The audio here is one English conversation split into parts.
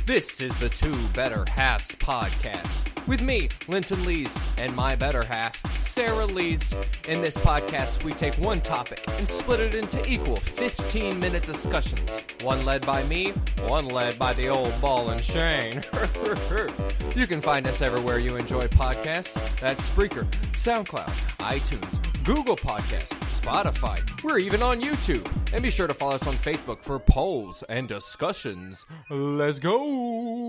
This is the Two Better Halves podcast with me, Lenton Lees, and my better half, Sarah Lees. In this podcast, we take one topic and split it into equal 15-minute discussions. One led by me, one led by the old ball and chain. You can find us everywhere you enjoy podcasts. That's Spreaker, SoundCloud, iTunes, Google Podcasts, Spotify. We're even on YouTube. And be sure to follow us on Facebook for polls and discussions. Let's go!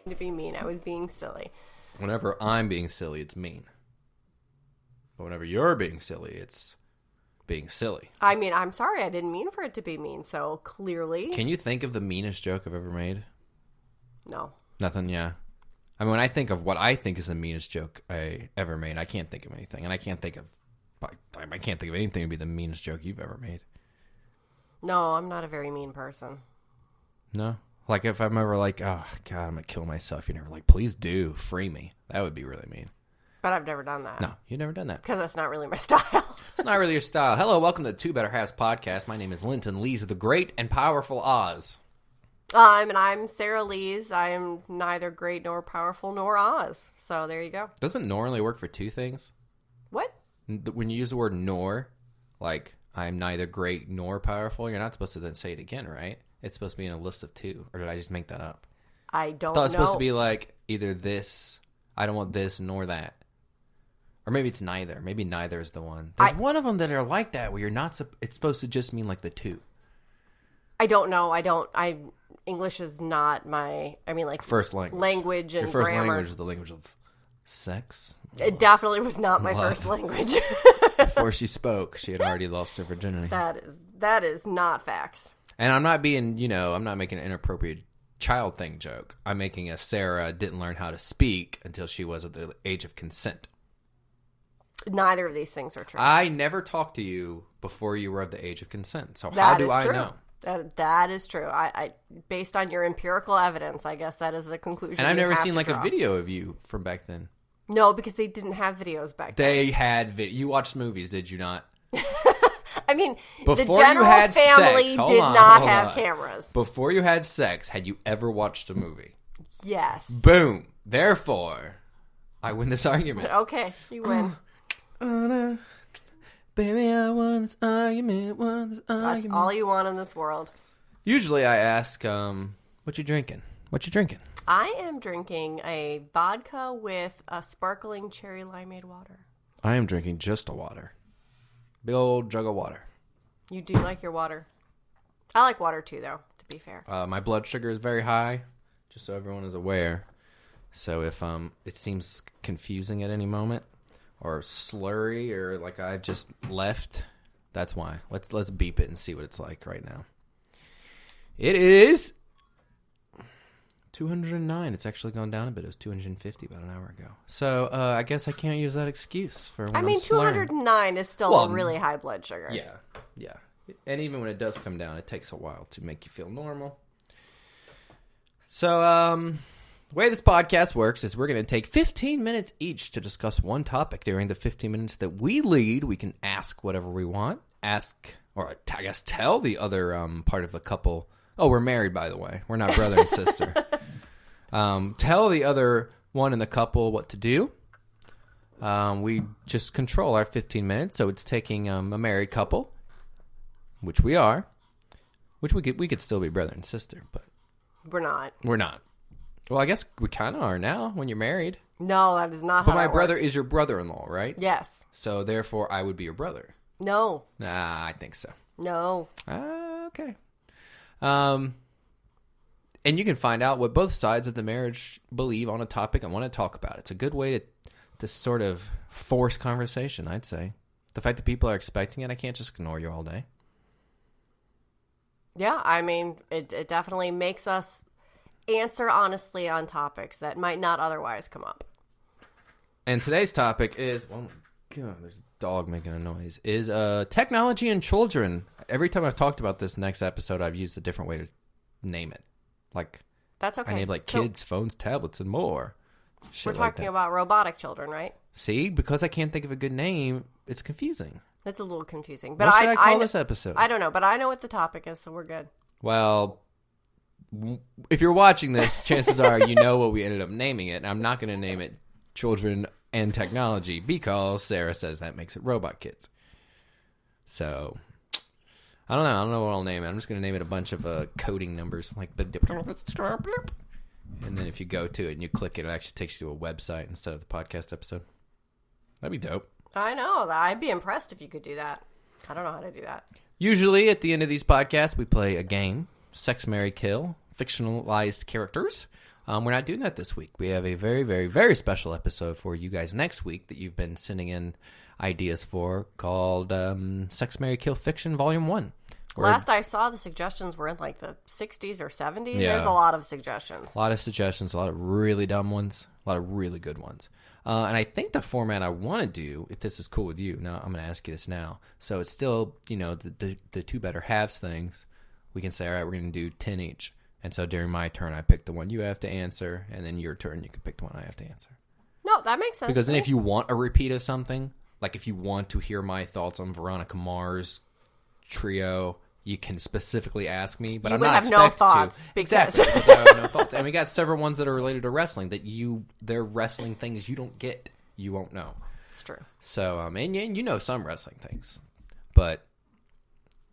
To be mean, I was being silly. Whenever I'm being silly, it's mean. But whenever you're being silly, it's being silly. I mean, I'm sorry, I didn't mean for it to be mean, so clearly... Can you think of the meanest joke I've ever made? No. Nothing, yeah. I mean, when I think of what I think is the meanest joke I ever made, I can't think of anything. And I can't think of anything to be the meanest joke you've ever made. No, I'm not a very mean person. No? Like, if I'm ever like, oh, God, I'm going to kill myself, you're never like, please do, free me. That would be really mean. But I've never done that. No, you've never done that. Because that's not really my style. It's not really your style. Hello, welcome to the Two Better Halves podcast. My name is Lenton Lees of the Great and Powerful Oz. And I'm Sarah Lees. I am neither great nor powerful nor Oz. So there you go. Doesn't nor only work for two things? What? When you use the word nor, like, I'm neither great nor powerful, you're not supposed to then say it again, right? It's supposed to be in a list of two. Or did I just make that up? I don't know. I thought it was supposed to be like either this, I don't want this, nor that. Or maybe it's neither. Maybe neither is the one. There's one of them that are like that where you're not, it's supposed to just mean like the two. I don't know. English is not my, first language. Language and your first grammar. Language is the language of sex. It definitely was not my first language. Before she spoke, she had already lost her virginity. That is not facts. And I'm not being, I'm not making an inappropriate child thing joke. I'm making a Sarah didn't learn how to speak until she was at the age of consent. Neither of these things are true. I never talked to you before you were of the age of consent. So how do I know? That is true. I based on your empirical evidence, I guess that is the conclusion. And I've never seen like a video of you from back then. No, because they didn't have videos back then. They had You watched movies, did you not? I mean, before the general family did not have cameras. Before you had sex, had you ever watched a movie? Yes. Boom. Therefore, I win this argument. Okay, you win. Baby, I won this argument, That's all you want in this world. Usually I ask, what you drinking? What you drinking? I am drinking a vodka with a sparkling cherry limeade water. I am drinking just a water. Big old jug of water. You do like your water. I like water too, though, to be fair. My blood sugar is very high, just so everyone is aware. So if it seems confusing at any moment, or slurry, or like I've just left, that's why. Let's beep it and see what it's like right now. It is 209. It's actually gone down a bit. It was 250 about an hour ago. So I guess I can't use that excuse for when I'm slurring. 209 is still a really high blood sugar. Yeah. And even when it does come down, it takes a while to make you feel normal. So the way this podcast works is we're going to take 15 minutes each to discuss one topic. During the 15 minutes that we lead, we can ask whatever we want. Tell the other part of the couple. Oh, we're married, by the way. We're not brother and sister. Tell the other one in the couple what to do. We just control our 15 minutes. So it's taking a married couple, which we are, which we could still be brother and sister, but we're not. We're not. Well, I guess we kind of are now when you're married. No, that is not how But my that brother works. is your brother-in-law, right? Yes. So therefore, I would be your brother. No. Nah, I think so. No. Okay. And you can find out what both sides of the marriage believe on a topic and want to talk about. It's a good way to sort of force conversation, I'd say. The fact that people are expecting it, I can't just ignore you all day. Yeah, I mean, it definitely makes us answer honestly on topics that might not otherwise come up. And today's topic is, oh my God, there's a dog making a noise, is technology and children. Every time I've talked about this next episode, I've used a different way to name it. Like, that's okay. I named like kids, phones, tablets, and more. Shit We're like talking that. about robotic children, right? See, because I can't think of a good name, it's confusing. It's a little confusing. But What should I call this episode? I don't know, but I know what the topic is, so we're good. Well, if you're watching this, chances are you know what we ended up naming it. And I'm not going to name it Children and Technology because Sarah says that makes it Robot Kids. So, I don't know. I don't know what I'll name it. I'm just going to name it a bunch of coding numbers like the... And then if you go to it and you click it, it actually takes you to a website instead of the podcast episode. That'd be dope. I know. I'd be impressed if you could do that. I don't know how to do that. Usually at the end of these podcasts, we play a game, Sex, Marry, Kill, fictionalized characters. We're not doing that this week. We have a very, very, very special episode for you guys next week that you've been sending in ideas for called Sex, Marry, Kill Fiction Volume 1. Last I saw, the suggestions were in like the 60s or 70s. Yeah. There's a lot of suggestions. A lot of suggestions, a lot of really dumb ones, a lot of really good ones. And I think the format I want to do, if this is cool with you, now I'm going to ask you this now. So it's still, the two better halves things. We can say, all right, we're going to do 10 each. And so during my turn, I pick the one you have to answer. And then your turn, you can pick the one I have to answer. No, that makes sense. Because then if you want a repeat of something, like if you want to hear my thoughts on Veronica Mars trio, you can specifically ask me, but I'm not expected no thoughts to. because... Exactly. Because I have no thoughts. And we got several ones that are related to wrestling that they're wrestling things you don't get. You won't know. It's true. So, and you know some wrestling things, but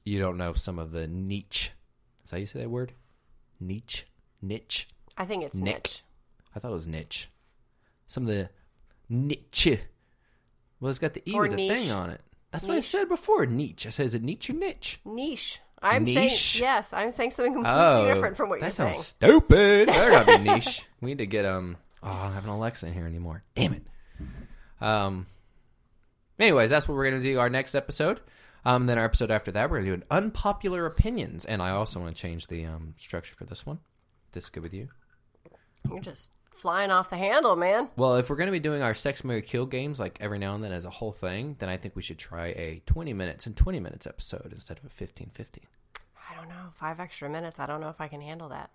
you don't know some of the niche. Is that how you say that word? Niche? I think it's niche. I thought it was niche. Some of the niche. Well, it's got the E Or with the niche. thing on it. That's what I said before. Niche. I said, is it niche or niche? Niche. Niche? I'm saying something completely different from what you're that saying. sounds stupid. Better not be niche. We need to get I don't have an Alexa in here anymore. Damn it. Anyways, that's what we're gonna do our next episode. Then our episode after that, we're gonna do an unpopular opinions, and I also want to change the structure for this one. This is good with you? You're just flying off the handle, man. Well, if we're going to be doing our Sex, Marry, Kill games like every now and then as a whole thing, then I think we should try a 20 minutes and 20 minutes episode instead of a 15-15. I don't know. 5 extra minutes. I don't know if I can handle that.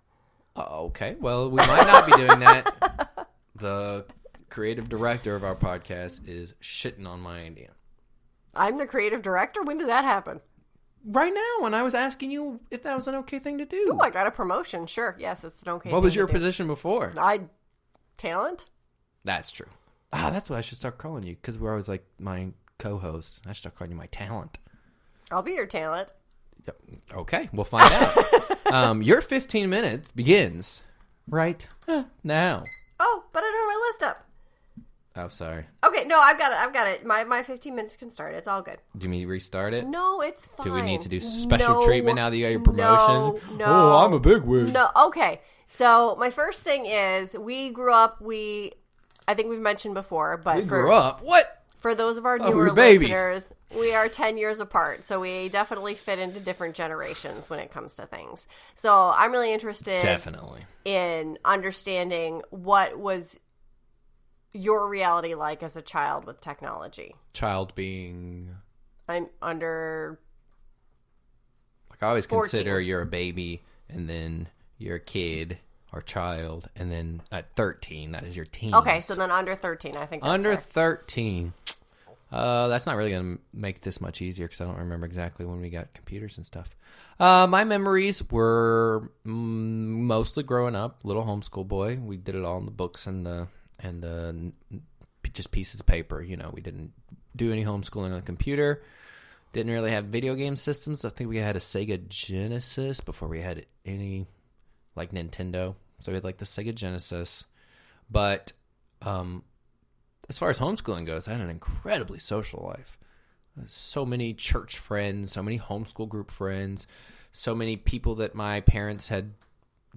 Okay. Well, we might not be doing that. The creative director of our podcast is shitting on my idea. I'm the creative director? When did that happen? Right now, when I was asking you if that was an okay thing to do. Oh, I got a promotion. Sure. Yes, it's an okay thing What was to your do. position before? Talent? That's true. That's what I should start calling you, because we're always like my co-hosts. I should start calling you my talent. I'll be your talent. Okay, we'll find out. Your 15 minutes begins right now. Oh, but I don't have my list up. Oh, sorry. Okay, no, I've got it. My 15 minutes can start. It's all good. Do you mean restart it? No, it's fine. Do we need to do special treatment now that you got your promotion? No. Oh, I'm a big wig. No, okay. So my first thing is we grew up. I think we've mentioned before, but We grew up. What? For those of our we newer were babies. listeners, we are 10 years apart, so we definitely fit into different generations when it comes to things. So I'm really interested in understanding what was your reality like as a child with technology. Child being... I'm under... Like, I always 14. consider you're a baby, and then you're a kid or child, and then at 13, that is your teen. Okay, so then under 13, I think that's Under fair. 13. That's not really going to make this much easier because I don't remember exactly when we got computers and stuff. My memories were mostly growing up, little homeschool boy. We did it all in the books and the just pieces of paper. You know, we didn't do any homeschooling on the computer. Didn't really have video game systems. I think we had a Sega Genesis before we had any like Nintendo. So we had like the Sega Genesis. But as far as homeschooling goes, I had an incredibly social life. So many church friends, so many homeschool group friends, so many people that my parents had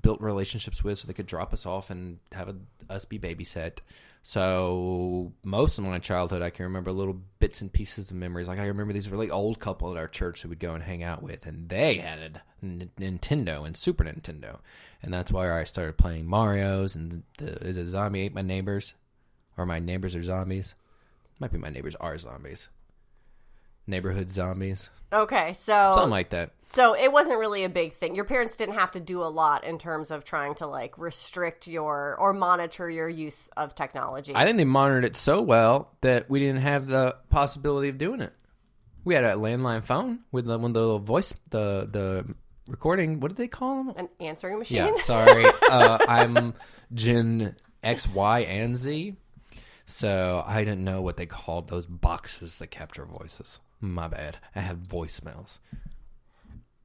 built relationships with so they could drop us off and have us be babysat. So most of my childhood, I can remember little bits and pieces of memories. Like I remember these really old couple at our church who would go and hang out with, and they had a Nintendo and Super Nintendo. And that's why I started playing Mario's and is it Zombie Ate My Neighbors? Or My Neighbors Are Zombies? Might be My Neighbors Are Zombies. Neighborhood Zombies. Okay, so... Something like that. So it wasn't really a big thing. Your parents didn't have to do a lot in terms of trying to like restrict or monitor your use of technology. I think they monitored it so well that we didn't have the possibility of doing it. We had a landline phone with the little voice, the recording. What did they call them? An answering machine. Yeah, sorry. I'm Gen X, Y, and Z, so I didn't know what they called those boxes that capture voices. My bad. I have voicemails.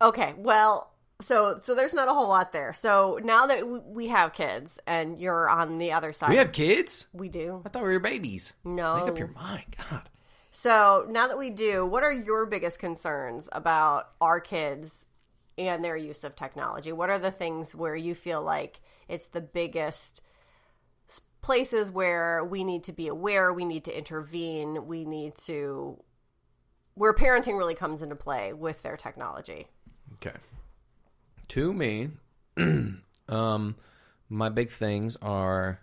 Okay, well, so there's not a whole lot there. So now that we have kids and you're on the other side. We have kids? We do. I thought we were babies. No. Make up your mind. God. So now that we do, what are your biggest concerns about our kids and their use of technology? What are the things where you feel like it's the biggest places where we need to be aware, we need to intervene, where parenting really comes into play with their technology? Okay. To me, my big things are,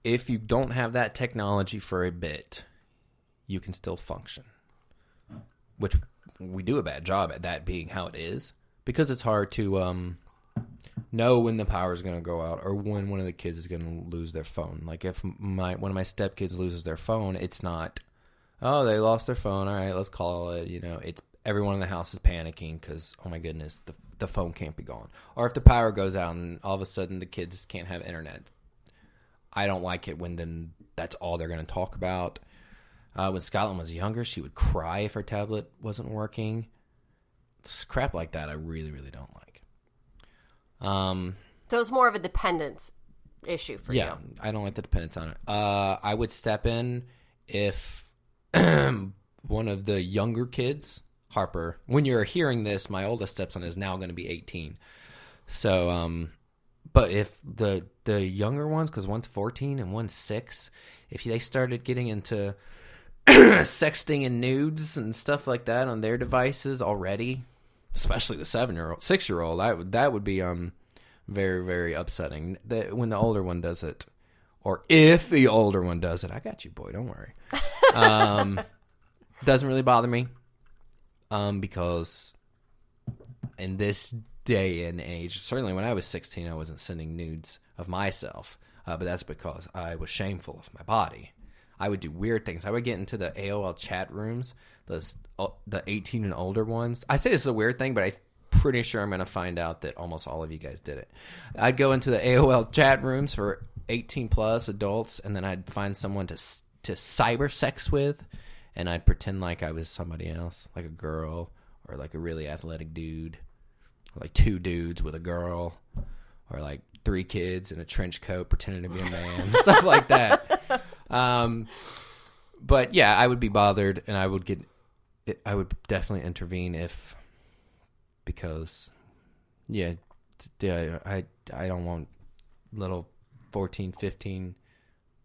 if you don't have that technology for a bit, you can still function. Which we do a bad job at that being how it is, because it's hard to know when the power is going to go out or when one of the kids is going to lose their phone. Like if one of my stepkids loses their phone, it's not, oh, they lost their phone. All right, let's call it. It's everyone in the house is panicking because, oh my goodness, the phone can't be gone. Or if the power goes out and all of a sudden the kids can't have internet. I don't like it when then that's all they're going to talk about. When Scotland was younger, she would cry if her tablet wasn't working. Crap like that I really, really don't like. So it's more of a dependence issue for you. Yeah, I don't like the dependence on it. I would step in if one of the younger kids, Harper, when you're hearing this, my oldest stepson is now going to be 18. So, but if the younger ones, because one's 14 and one's 6, if they started getting into sexting and nudes and stuff like that on their devices already, especially the 6-year-old, that would be very, very upsetting. When the older one does it, or if the older one does it, I got you, boy. Don't worry. Doesn't really bother me, because in this day and age, certainly when I was 16, I wasn't sending nudes of myself, but that's because I was shameful of my body. I would do weird things. I would get into the AOL chat rooms, the 18 and older ones. I say this is a weird thing, but I'm pretty sure I'm going to find out that almost all of you guys did it. I'd go into the AOL chat rooms for 18-plus adults, and then I'd find someone to cyber sex with, and I'd pretend like I was somebody else, like a girl or like a really athletic dude, or like 2 dudes with a girl, or like 3 kids in a trench coat pretending to be a man, stuff like that. But yeah, I would be bothered, and I would definitely intervene because I don't want little 14, 15,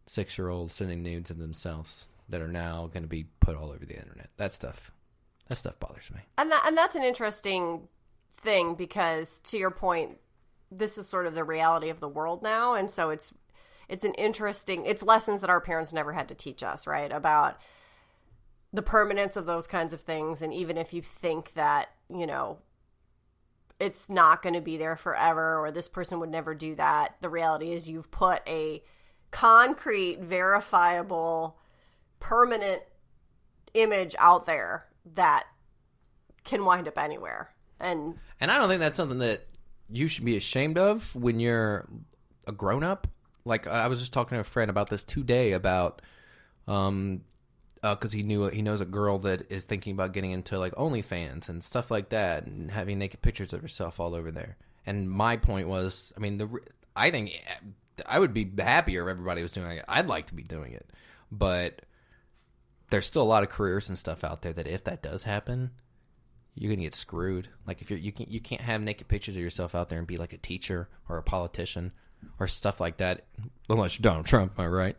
6-year-olds sending nudes of themselves that are now going to be put all over the internet. That stuff bothers me. And that's an interesting thing, because to your point, this is sort of the reality of the world now, and so it's lessons that our parents never had to teach us, right? About the permanence of those kinds of things. And even if you think that, it's not going to be there forever, or this person would never do that, the reality is you've put a concrete, verifiable, permanent image out there that can wind up anywhere. And I don't think that's something that you should be ashamed of when you're a grown-up. Like, I was just talking to a friend about this today about, because he knows a girl that is thinking about getting into like OnlyFans and stuff like that, and having naked pictures of herself all over there. And my point was, I think I would be happier if everybody was doing it. I'd like to be doing it, but there's still a lot of careers and stuff out there that if that does happen, you're gonna get screwed. Like if you can't have naked pictures of yourself out there and be like a teacher or a politician or stuff like that, unless you're Donald Trump, am I right?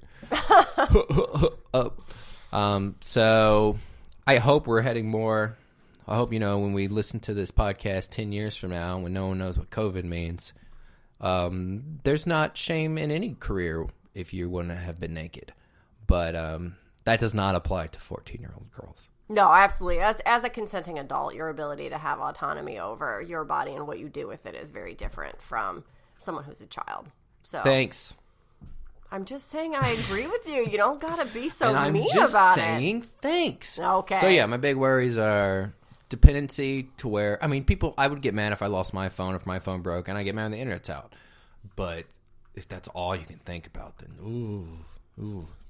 So I hope we're heading more. I hope, when we listen to this podcast 10 years from now, when no one knows what COVID means, there's not shame in any career if you wouldn't have been naked. But that does not apply to 14-year-old girls. No, absolutely. As a consenting adult, your ability to have autonomy over your body and what you do with it is very different from someone who's a child. So thanks. I'm just saying I agree with you. You don't gotta be so and mean I'm just about saying it. Thanks. Okay. So yeah, my big worries are dependency to where, I mean, I would get mad if I lost my phone, if my phone broke, and I get mad when the internet's out. But if that's all you can think about, then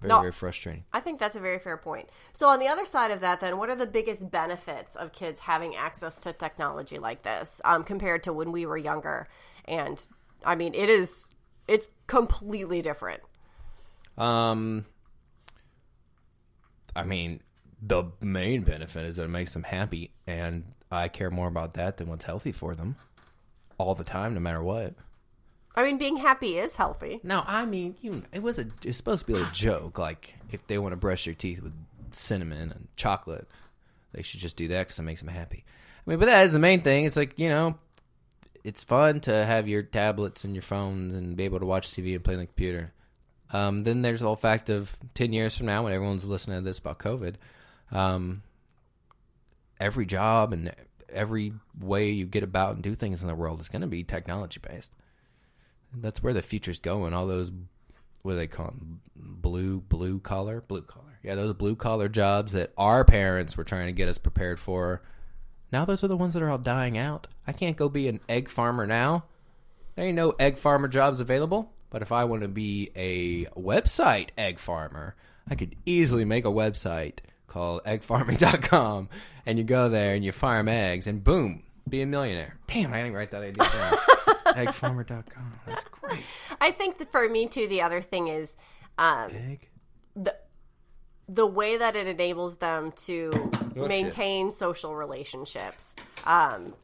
very frustrating. I think that's a very fair point. So on the other side of that, then, what are the biggest benefits of kids having access to technology like this compared to when we were younger? And I mean, it's completely different. I mean, the main benefit is that it makes them happy, and I care more about that than what's healthy for them all the time, no matter what. I mean, being happy is healthy. No, I mean, it's supposed to be a joke. Like, if they want to brush their teeth with cinnamon and chocolate, they should just do that because it makes them happy. I mean, but that is the main thing. It's like, it's fun to have your tablets and your phones and be able to watch TV and play on the computer. Then there's the whole fact of 10 years from now, when everyone's listening to this about COVID, every job and every way you get about and do things in the world is going to be technology-based. That's where the future's going. All those, what do they call them? Blue collar? Blue collar. Yeah, those blue collar jobs that our parents were trying to get us prepared for. Now those are the ones that are all dying out. I can't go be an egg farmer now. There ain't no egg farmer jobs available. But if I want to be a website egg farmer, I could easily make a website called eggfarming.com. And you go there and you farm eggs and boom, be a millionaire. Damn, I didn't write that idea down. Eggfarmer.com. That's great. I think that for me, too, the other thing is the way that it enables them to maintain social relationships. From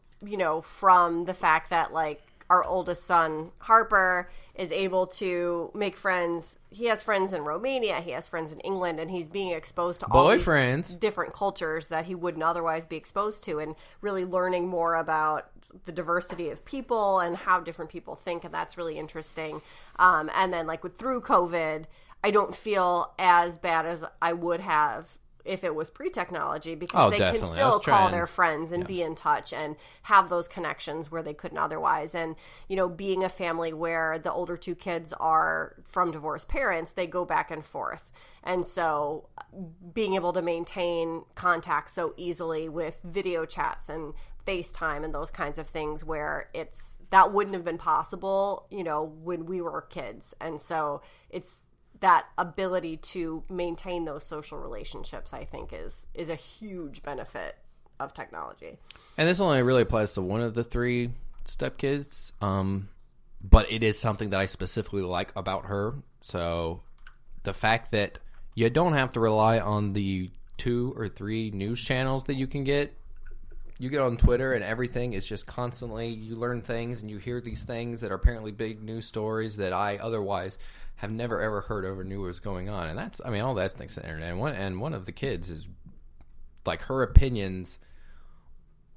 the fact that, like, our oldest son, Harper, is able to make friends. He has friends in Romania. He has friends in England. And he's being exposed to all these different cultures that he wouldn't otherwise be exposed to, and really learning more about the diversity of people and how different people think. And that's really interesting. And then, like, through COVID, I don't feel as bad as I would have if it was pre-technology, because they can still call their friends and be in touch and have those connections where they couldn't otherwise. And, being a family where the older two kids are from divorced parents, they go back and forth. And so being able to maintain contact so easily with video chats and FaceTime and those kinds of things, where that wouldn't have been possible, when we were kids. And so it's that ability to maintain those social relationships, I think, is a huge benefit of technology. And this only really applies to one of the three stepkids, but it is something that I specifically like about her. So the fact that you don't have to rely on the 2 or 3 news channels that you can get. You get on Twitter and everything is just constantly, you learn things and you hear these things that are apparently big news stories that I otherwise have never ever heard of or knew was going on. And that's, all that's thanks to the internet. And one of the kids is, like, her opinions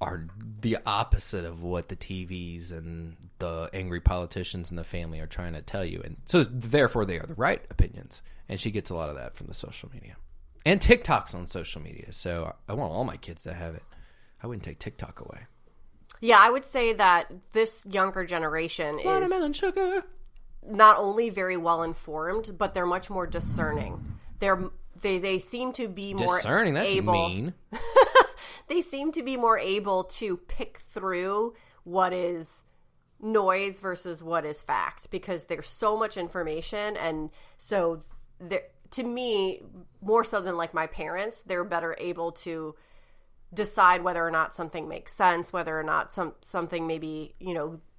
are the opposite of what the TVs and the angry politicians and the family are trying to tell you. And so therefore they are the right opinions. And she gets a lot of that from the social media. And TikTok's on social media. So I want all my kids to have it. I wouldn't take TikTok away. Yeah, I would say that this younger generation is watermelon sugar. Not only very well informed, but they're much more discerning. They seem to be more discerning. That's able, mean. They seem to be more able to pick through what is noise versus what is fact, because there's so much information, and so to me, more so than like my parents, they're better able to decide whether or not something makes sense, whether or not something maybe,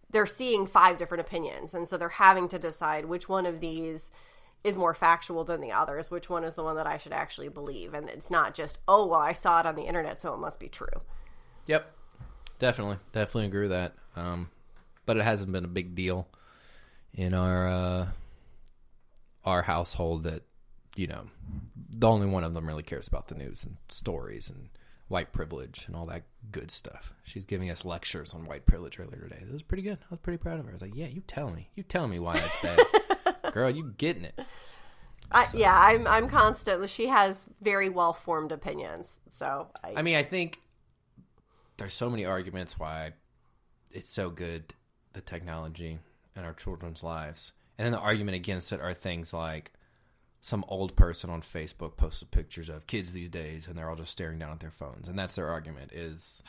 they're seeing 5 different opinions. And so they're having to decide which one of these is more factual than the others, which one is the one that I should actually believe. And it's not just, oh, well, I saw it on the internet, so it must be true. Yep. Definitely agree with that. But it hasn't been a big deal in our household that, the only one of them really cares about the news and stories and white privilege and all that good stuff. She's giving us lectures on white privilege earlier today. It was pretty good. I was pretty proud of her. I was like, yeah, you tell me why that's bad. Girl, you getting it. I'm constant. She has very well-formed opinions. So I think there's so many arguments why it's so good, the technology in our children's lives. And then the argument against it are things like some old person on Facebook posted pictures of kids these days, and they're all just staring down at their phones. And that's their argument, is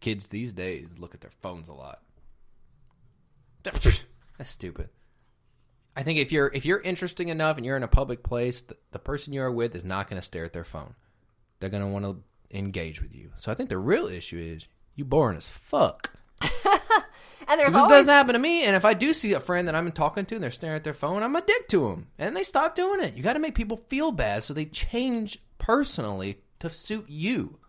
kids these days look at their phones a lot. That's stupid. I think if you're interesting enough and you're in a public place, the person you are with is not going to stare at their phone. They're going to want to engage with you. So I think the real issue is you boring as fuck. And this doesn't happen to me. And if I do see a friend that I'm talking to and they're staring at their phone, I'm a dick to them. And they stop doing it. You got to make people feel bad so they change personally to suit you.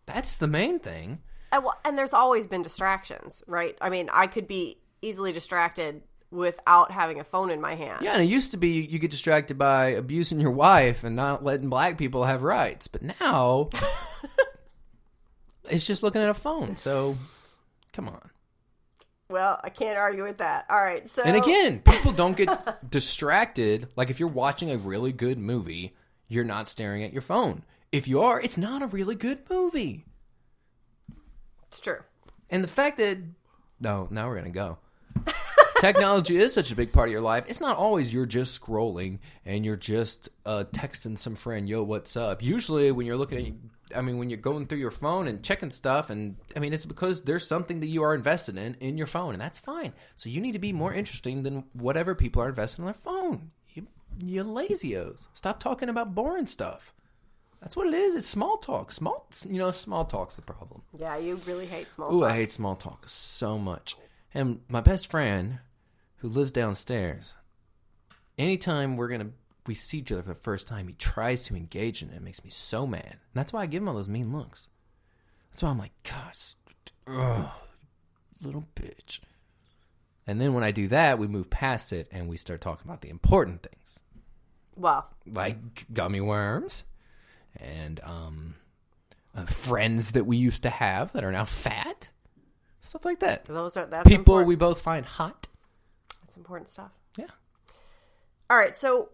That's the main thing. And there's always been distractions, right? I mean, I could be easily distracted without having a phone in my hand. Yeah, and it used to be you get distracted by abusing your wife and not letting black people have rights. But now, it's just looking at a phone. So, come on. Well, I can't argue with that. All right, so... And again, people don't get distracted. Like, if you're watching a really good movie, you're not staring at your phone. If you are, it's not a really good movie. It's true. And the fact that... No, now we're going to go. Technology is such a big part of your life. It's not always you're just scrolling and you're just texting some friend, yo, what's up? Usually when you're when you're going through your phone and checking stuff, and it's because there's something that you are invested in your phone, and that's fine. So you need to be more interesting than whatever people are invested in their phone. You lazios. Stop talking about boring stuff. That's what it is. It's small talk. Small talk's the problem. Yeah, you really hate small talk. Ooh, I hate small talk so much. And my best friend, who lives downstairs, anytime we see each other for the first time, he tries to engage in it. It makes me so mad. And that's why I give him all those mean looks. That's why I'm like, gosh, little bitch. And then when I do that, we move past it and we start talking about the important things. Well, like gummy worms and friends that we used to have that are now fat. Stuff like that. That's people important. We both find hot. That's important stuff. Yeah. All right, so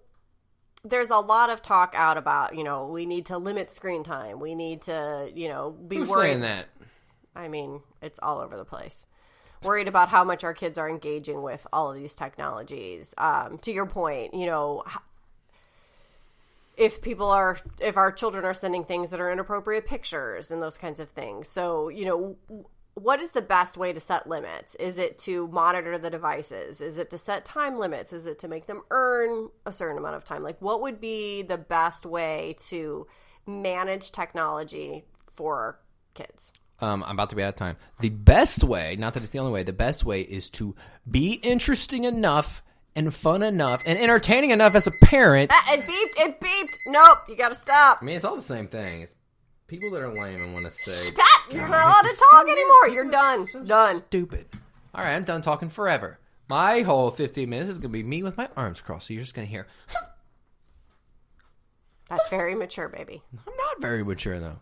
there's a lot of talk out about, we need to limit screen time. We need to, be Who's worried. saying that? I mean, it's all over the place. Worried about how much our kids are engaging with all of these technologies. To your point, if our children are sending things that are inappropriate pictures and those kinds of things. So, what is the best way to set limits? Is it to monitor the devices? Is it to set time limits? Is it to make them earn a certain amount of time? Like, what would be the best way to manage technology for kids? I'm about to be out of time. The best way, not that it's the only way, the best way is to be interesting enough and fun enough and entertaining enough as a parent. It beeped. Nope, you gotta stop. It's all the same thing. It's people that are lame and want to say, stop! You're not allowed to talk anymore. You're done. Done. Stupid. All right, I'm done talking forever. My whole 15 minutes is going to be me with my arms crossed, so you're just going to hear. That's very mature, baby. I'm not very mature, though.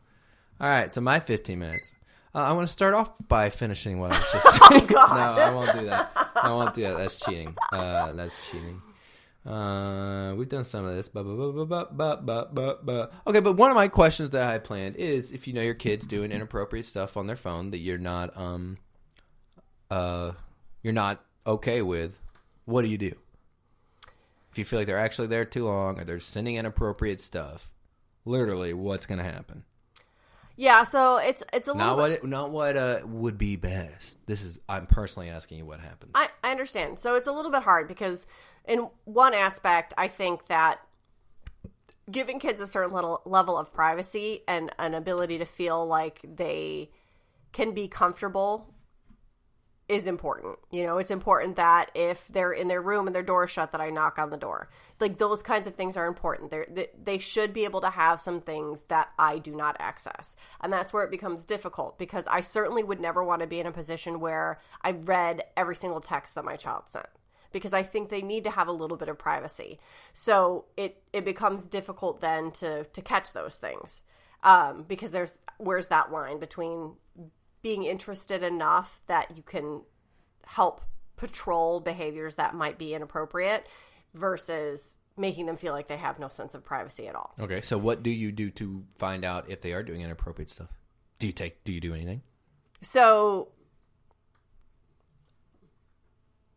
All right, so my 15 minutes. I want to start off by finishing what I was just saying. Oh, God. No, I won't do that. That's cheating. That's cheating. We've done some of this. Okay, but one of my questions that I had planned is if your kid's doing inappropriate stuff on their phone that you're not okay with, what do you do? If you feel like they're actually there too long or they're sending inappropriate stuff, literally, what's going to happen? Yeah, so it's a little not what would be best. I'm personally asking you what happens. I understand. So it's a little bit hard because in one aspect, I think that giving kids a certain level of privacy and an ability to feel like they can be comfortable is important. It's important that if they're in their room and their door is shut, that I knock on the door. Like, those kinds of things are important. They should be able to have some things that I do not access. And that's where it becomes difficult, because I certainly would never want to be in a position where I read every single text that my child sent, because I think they need to have a little bit of privacy. So it becomes difficult then to catch those things, because where's that line between being interested enough that you can help patrol behaviors that might be inappropriate versus making them feel like they have no sense of privacy at all. Okay, so what do you do to find out if they are doing inappropriate stuff? Do you do anything? So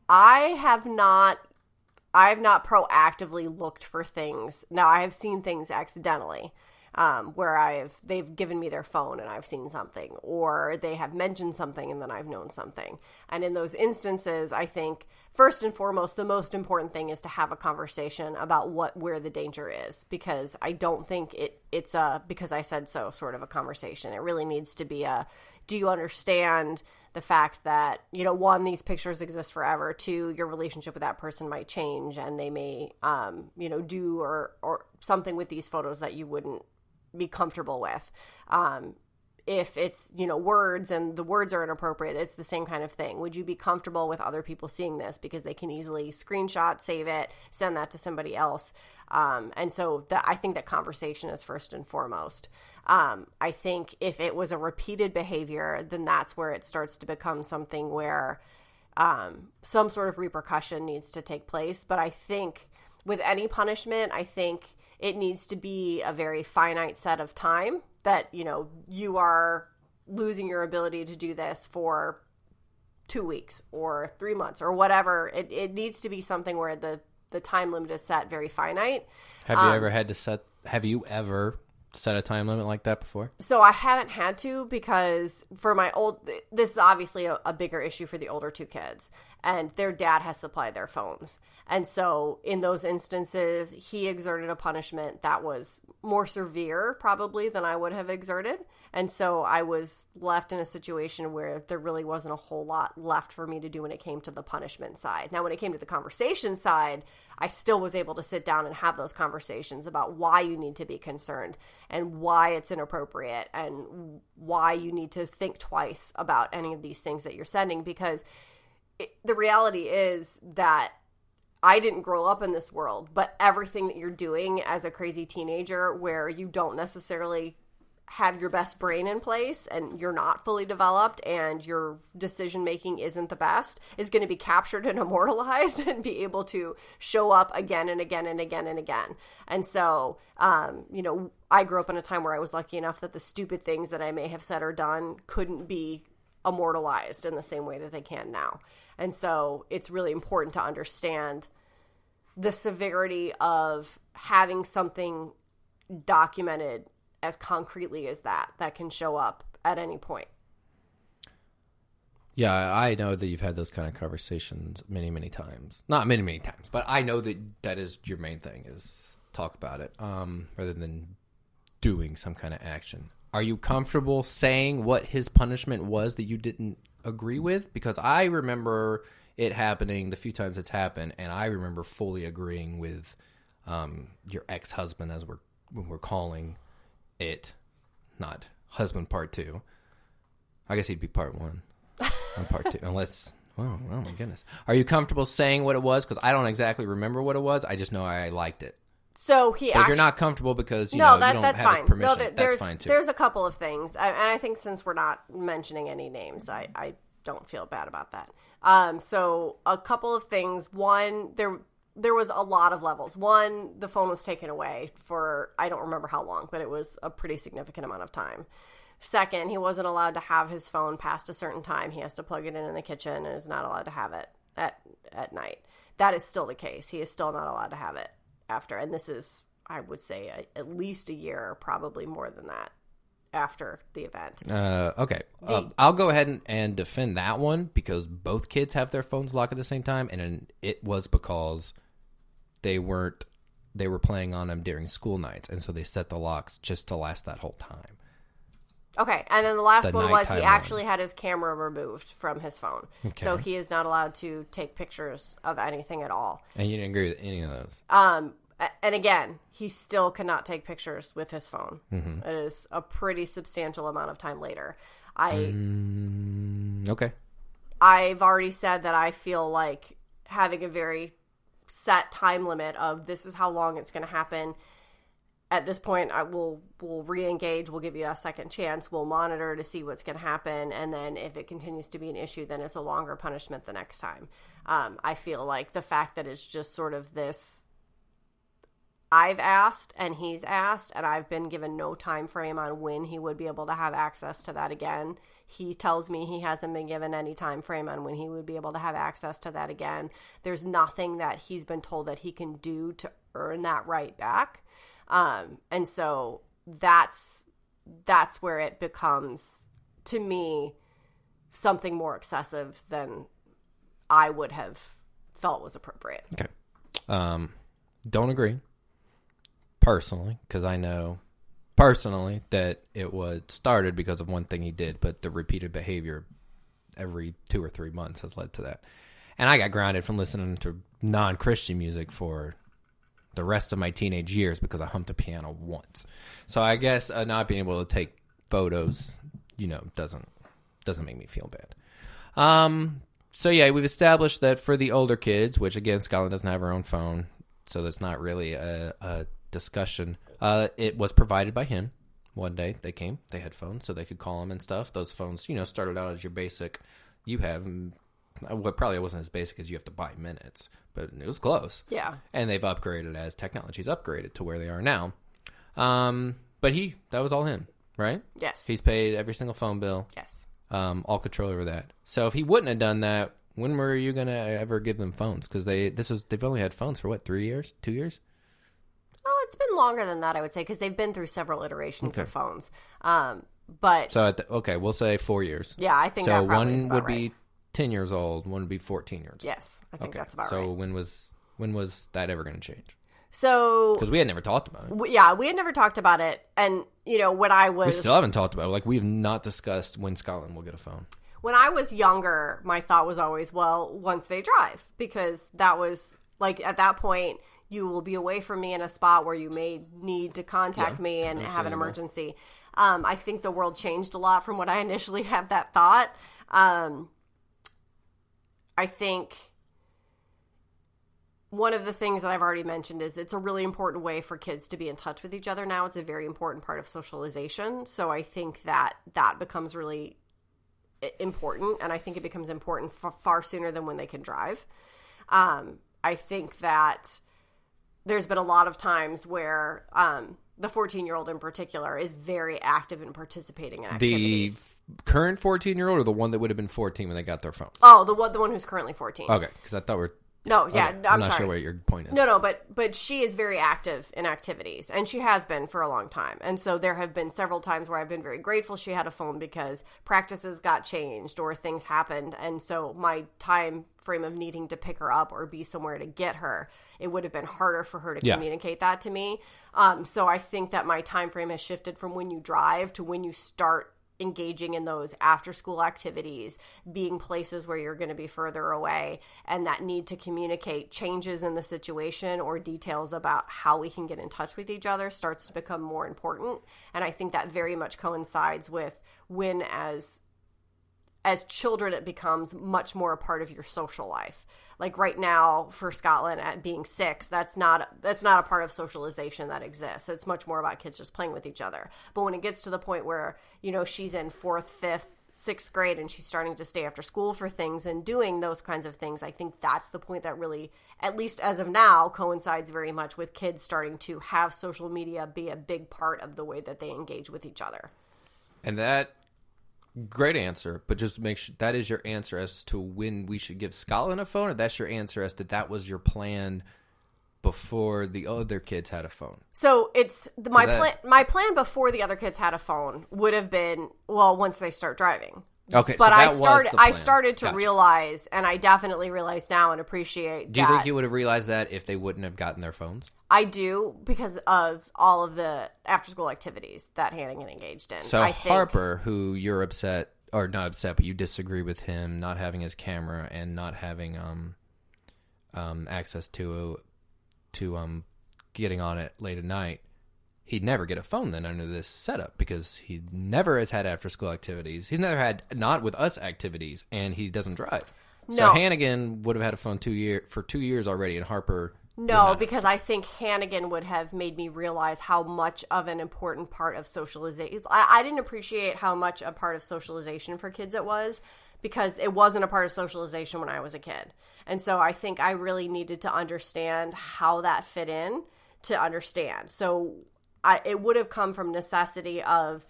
I've not proactively looked for things. Now, I have seen things accidentally, where they've given me their phone and I've seen something, or they have mentioned something and then I've known something. And in those instances, I think first and foremost, the most important thing is to have a conversation about where the danger is, because I don't think it's a because I said so sort of a conversation. It really needs to be do you understand the fact that, one, these pictures exist forever, two, your relationship with that person might change and they may, do or something with these photos that you wouldn't be comfortable with. If it's, words and the words are inappropriate, it's the same kind of thing. Would you be comfortable with other people seeing this? Because they can easily screenshot, save it, send that to somebody else. And so I think that conversation is first and foremost. I think if it was a repeated behavior, then that's where it starts to become something where some sort of repercussion needs to take place. But I think with any punishment, I think it needs to be a very finite set of time that, you are losing your ability to do this for 2 weeks or 3 months or whatever. It needs to be something where the time limit is set very finite. Have you ever set a time limit like that before? So I haven't had to, because for this is obviously a bigger issue for the older two kids, and their dad has supplied their phones. And so in those instances, he exerted a punishment that was more severe probably than I would have exerted. And so I was left in a situation where there really wasn't a whole lot left for me to do when it came to the punishment side. Now, when it came to the conversation side, I still was able to sit down and have those conversations about why you need to be concerned and why it's inappropriate and why you need to think twice about any of these things that you're sending, because the reality is that I didn't grow up in this world, but everything that you're doing as a crazy teenager where you don't necessarily have your best brain in place and you're not fully developed and your decision making isn't the best is going to be captured and immortalized and be able to show up again and again and again and again. And so, I grew up in a time where I was lucky enough that the stupid things that I may have said or done couldn't be immortalized in the same way that they can now. And so it's really important to understand the severity of having something documented as concretely as that can show up at any point. Yeah, I know that you've had those kind of conversations many, many times. Not many, many times, but I know that is your main thing, is talk about it, rather than doing some kind of action. Are you comfortable saying what his punishment was that you didn't agree with? Because I remember it happening the few times it's happened, and I remember fully agreeing with your ex-husband, as when we're calling it, not husband part 2. I guess he'd be part 1 and part 2, unless, oh my goodness. Are you comfortable saying what it was? Because I don't exactly remember what it was. I just know I liked it. So if you're not comfortable because you don't have his permission, that's fine too. There's a couple of things, and I think since we're not mentioning any names, I don't feel bad about that. So a couple of things. One, there was a lot of levels. One, the phone was taken away for, I don't remember how long, but it was a pretty significant amount of time. Second, he wasn't allowed to have his phone past a certain time. He has to plug it in the kitchen and is not allowed to have it at night. That is still the case. He is still not allowed to have it after. And this is, I would say, at least a year, probably more than that, after the event. Okay. I'll go ahead and defend that one, because both kids have their phones locked at the same time, and it was because they were playing on them during school nights, and so they set the locks just to last that whole time. Okay, and then the last one was he actually had his camera removed from his phone. Okay. So he is not allowed to take pictures of anything at all. And you didn't agree with any of those? And again, he still cannot take pictures with his phone. Mm-hmm. It is a pretty substantial amount of time later. Okay. I've already said that I feel like having a very set time limit of this is how long it's going to happen. At this point, we'll re-engage. We'll give you a second chance. We'll monitor to see what's going to happen. And then if it continues to be an issue, then it's a longer punishment the next time. I feel like the fact that it's just sort of this I've asked and he's asked, and I've been given no time frame on when he would be able to have access to that again. He tells me he hasn't been given any time frame on when he would be able to have access to that again. There's nothing that he's been told that he can do to earn that right back. And so that's where it becomes, to me, something more excessive than I would have felt was appropriate. Okay. Don't agree. Personally, because I know personally that it was started because of one thing he did, but the repeated behavior every 2 or 3 months has led to that. And I got grounded from listening to non-Christian music for the rest of my teenage years because I humped a piano once. So I guess not being able to take photos, doesn't make me feel bad. So yeah, we've established that for the older kids, which again, Scotland doesn't have her own phone, so that's not really a discussion. It was provided by him. One day they came, they had phones, so they could call him and stuff. Those phones, started out as your basic. You have, what probably wasn't as basic as you have to buy minutes, but it was close. Yeah. And they've upgraded as technology's upgraded to where they are now. But that was all him, right? Yes. He's paid every single phone bill. Yes. All control over that. So if he wouldn't have done that, when were you gonna ever give them phones? Because they've only had phones for what, 3 years, 2 years? Oh, it's been longer than that, I would say, because they've been through several iterations of phones. But so we'll say 4 years. Yeah, I think that probably is one about would be 10 years old, one would be 14 years old. Yes, I think that's about right. So when was that ever going to change? So because we had never talked about it. We had never talked about it, and when I was, we still haven't talked about it. Like, we have not discussed when Scotland will get a phone. When I was younger, my thought was always, well, once they drive, because that was like, at that point, you will be away from me in a spot where you may need to contact me and have an emergency. I think the world changed a lot from what I initially had that thought. I think one of the things that I've already mentioned is it's a really important way for kids to be in touch with each other now. It's a very important part of socialization. So I think that becomes really important, and I think it becomes important far sooner than when they can drive. I think that there's been a lot of times where the 14-year-old in particular is very active in participating in activities. The current 14-year-old or the one that would have been 14 when they got their phones? Oh, the one who's currently 14. Okay, because I thought we're... No, yeah, okay. I'm not sorry. sure what your point is. No, but she is very active in activities, and she has been for a long time. And so there have been several times where I've been very grateful she had a phone because practices got changed or things happened. And so my time frame of needing to pick her up or be somewhere to get her, it would have been harder for her to communicate that to me. So I think that my time frame has shifted from when you drive to when you start engaging in those after school activities, being places where you're going to be further away, and that need to communicate changes in the situation or details about how we can get in touch with each other starts to become more important. And I think that very much coincides with when as children it becomes much more a part of your social life. Like right now for Scotland at being 6, that's not a part of socialization that exists. It's much more about kids just playing with each other. But when it gets to the point where, she's in 4th, 5th, 6th grade and she's starting to stay after school for things and doing those kinds of things, I think that's the point that really, at least as of now, coincides very much with kids starting to have social media be a big part of the way that they engage with each other. And that... Great answer, but just make sure that is your answer as to when we should give Scotland a phone, or that's your answer as to that was your plan before the other kids had a phone. So it's my plan before the other kids had a phone would have been, well, once they start driving. Okay, but so I started to realize, and I definitely realize now and appreciate. Do you think you would have realized that if they wouldn't have gotten their phones? I do, because of all of the after-school activities that Hannigan engaged in. So Harper, who you're upset, or not upset, but you disagree with him not having his camera and not having access to getting on it late at night, he'd never get a phone then under this setup because he never has had after-school activities. He's never had not with us activities, and he doesn't drive. No. So Hannigan would have had a phone for 2 years already, and Harper... No, because I think Hannigan would have made me realize how much of an important part of socialization... I didn't appreciate how much a part of socialization for kids it was, because it wasn't a part of socialization when I was a kid. And so I think I really needed to understand how that fit in to understand. So it would have come from necessity of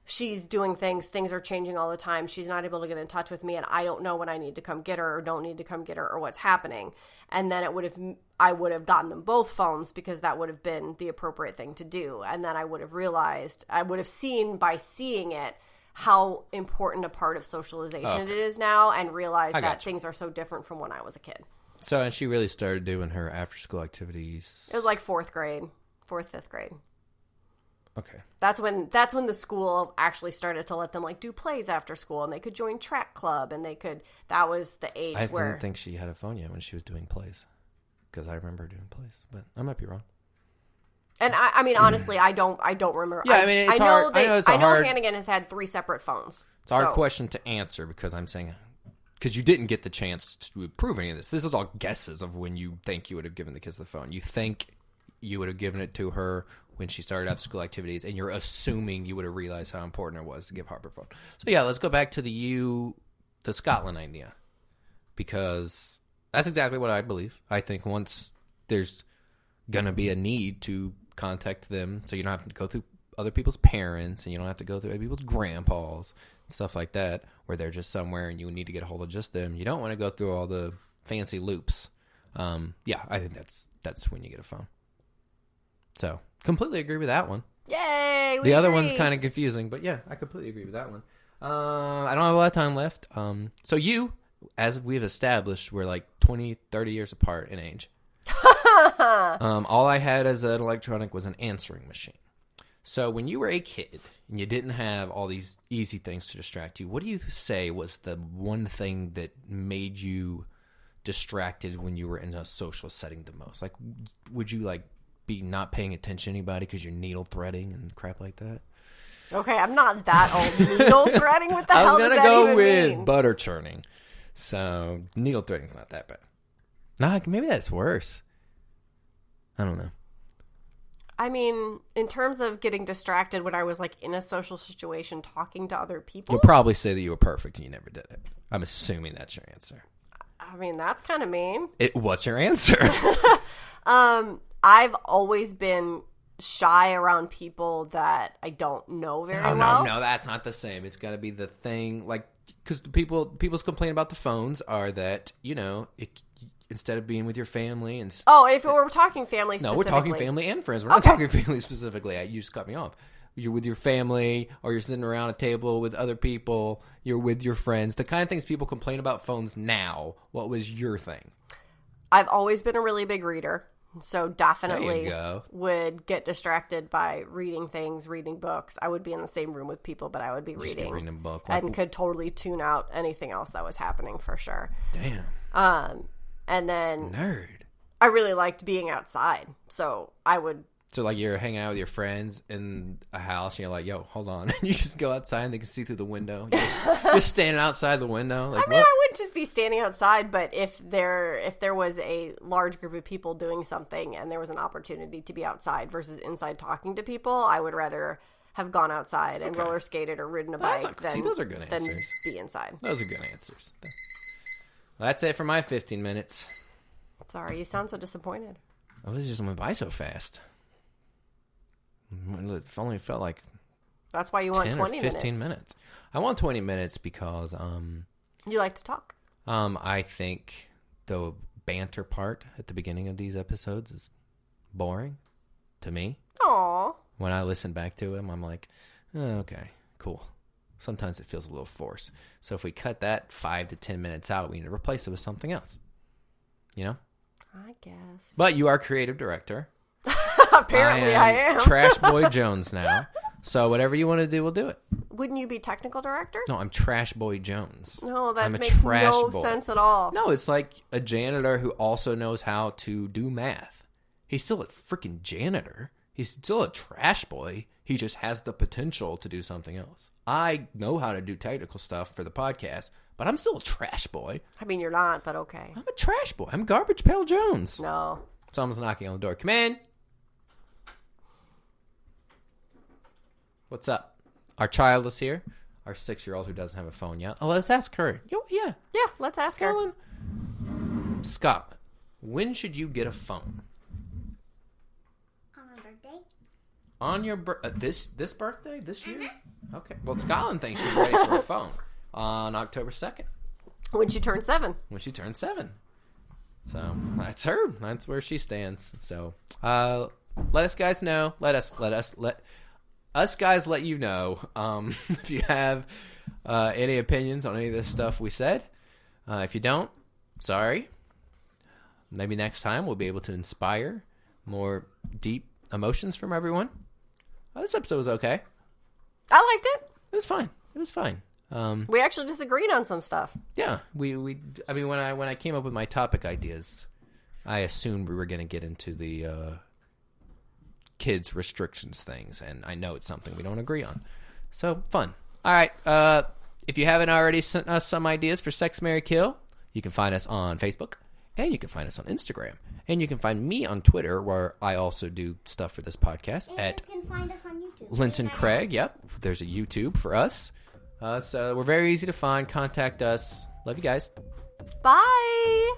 she's doing things are changing all the time. She's not able to get in touch with me, and I don't know when I need to come get her or don't need to come get her or what's happening. And then I would have gotten them both phones because that would have been the appropriate thing to do. And then I would have realized, I would have seen by seeing it how important a part of socialization it is now, and realized that things are so different from when I was a kid. So, and she really started doing her after-school activities. It was like 4th, 5th grade. Okay. That's when the school actually started to let them like do plays after school, and they could join track club, and that was the age I didn't think she had a phone yet when she was doing plays, because I remember her doing plays, but I might be wrong. And I mean, honestly, I don't remember. Yeah, I mean, it's hard. I know Hannigan has had 3 separate phones. It's a hard question to answer because I'm saying, because you didn't get the chance to prove any of this. This is all guesses of when you think you would have given the kids the phone. You think you would have given it to her when she started after school activities, and you're assuming you would have realized how important it was to give Harper a phone. So yeah, let's go back to the Scotland idea, because that's exactly what I believe. I think once there's going to be a need to contact them, so you don't have to go through other people's parents, and you don't have to go through other people's grandpas, stuff like that, where they're just somewhere and you need to get a hold of just them. You don't want to go through all the fancy loops. Yeah, I think that's when you get a phone. So, completely agree with that one. Yay! The other one's kind of confusing, but yeah, I completely agree with that one. I don't have a lot of time left. So you, as we've established, we're like 20, 30 years apart in age. All I had as an electronic was an answering machine. So when you were a kid and you didn't have all these easy things to distract you, what do you say was the one thing that made you distracted when you were in a social setting the most? Like, would you like be not paying attention to anybody because you're needle threading and crap like that? Okay, I'm not that old. Needle threading? What the hell does that even mean? I was going to go with butter churning. So needle threading's not that bad. Nah, maybe that's worse. I don't know. I mean, in terms of getting distracted when I was like in a social situation talking to other people. You'll probably say that you were perfect and you never did it. I'm assuming that's your answer. I mean, that's kind of mean. What's your answer? I've always been shy around people that I don't know very well. No, that's not the same. It's got to be the thing, like, because people's complaint about the phones are that, you know, instead of being with your family and... if we're talking family specifically. No, we're talking family and friends. We're not talking family specifically. You just cut me off. You're with your family, or you're sitting around a table with other people. You're with your friends. The kind of things people complain about phones now. What was your thing? I've always been a really big reader. So definitely would get distracted by reading things, reading books. I would be in the same room with people, but I would be reading a book. And could totally tune out anything else that was happening for sure. Damn. And then... Nerd. I really liked being outside. So I would... So like you're hanging out with your friends in a house and you're like, yo, hold on. And you just go outside and they can see through the window. You're just standing outside the window. Like, I mean, I wouldn't just be standing outside, but if there was a large group of people doing something and there was an opportunity to be outside versus inside talking to people, I would rather have gone outside and roller skated or ridden a bike those are good answers. Than be inside. Those are good answers. Well, that's it for my 15 minutes. Sorry, you sound so disappointed. Oh, this just went by so fast. It only felt like that's why you want 20 or 15 minutes. I want 20 minutes because you like to talk. I think the banter part at the beginning of these episodes is boring to me. Aww. When I listen back to them, I'm like, oh, okay, cool. Sometimes it feels a little forced. So if we cut that 5 to 10 minutes out, we need to replace it with something else. You know? I guess. But you are creative director. Apparently I am. Trash Boy Jones now. So whatever you want to do, we'll do it. Wouldn't you be technical director? No, I'm Trash Boy Jones. No, that makes no sense at all. No, it's like a janitor who also knows how to do math. He's still a freaking janitor. He's still a trash boy. He just has the potential to do something else. I know how to do technical stuff for the podcast, but I'm still a trash boy. I mean, you're not, but okay. I'm a trash boy. I'm Garbage Pail Jones. No. Someone's knocking on the door. Come in. What's up? Our child is here. Our 6-year-old who doesn't have a phone yet. Oh, let's ask her. Yeah, let's ask her. Scotland, when should you get a phone? On your this birthday this year? Okay. Well, Scotland thinks she's ready for a phone on October 2nd. When she turns 7. When she turns 7. So that's her. That's where she stands. So let us guys know. Let us guys let you know if you have any opinions on any of this stuff we said. If you don't, sorry. Maybe next time we'll be able to inspire more deep emotions from everyone. This episode was okay. I liked it. It was fine. It was fine. We actually disagreed on some stuff. Yeah, we. I mean, when I came up with my topic ideas, I assumed we were going to get into the kids restrictions things, and I know it's something we don't agree on. So fun. All right. If you haven't already sent us some ideas for Sex, Marry, Kill, you can find us on Facebook, and you can find us on Instagram, and you can find me on Twitter, where I also do stuff for this podcast. And you can find us on YouTube. Lenton Craig. Yep, there's a YouTube for us. So we're very easy to find. Contact us. Love you guys. Bye.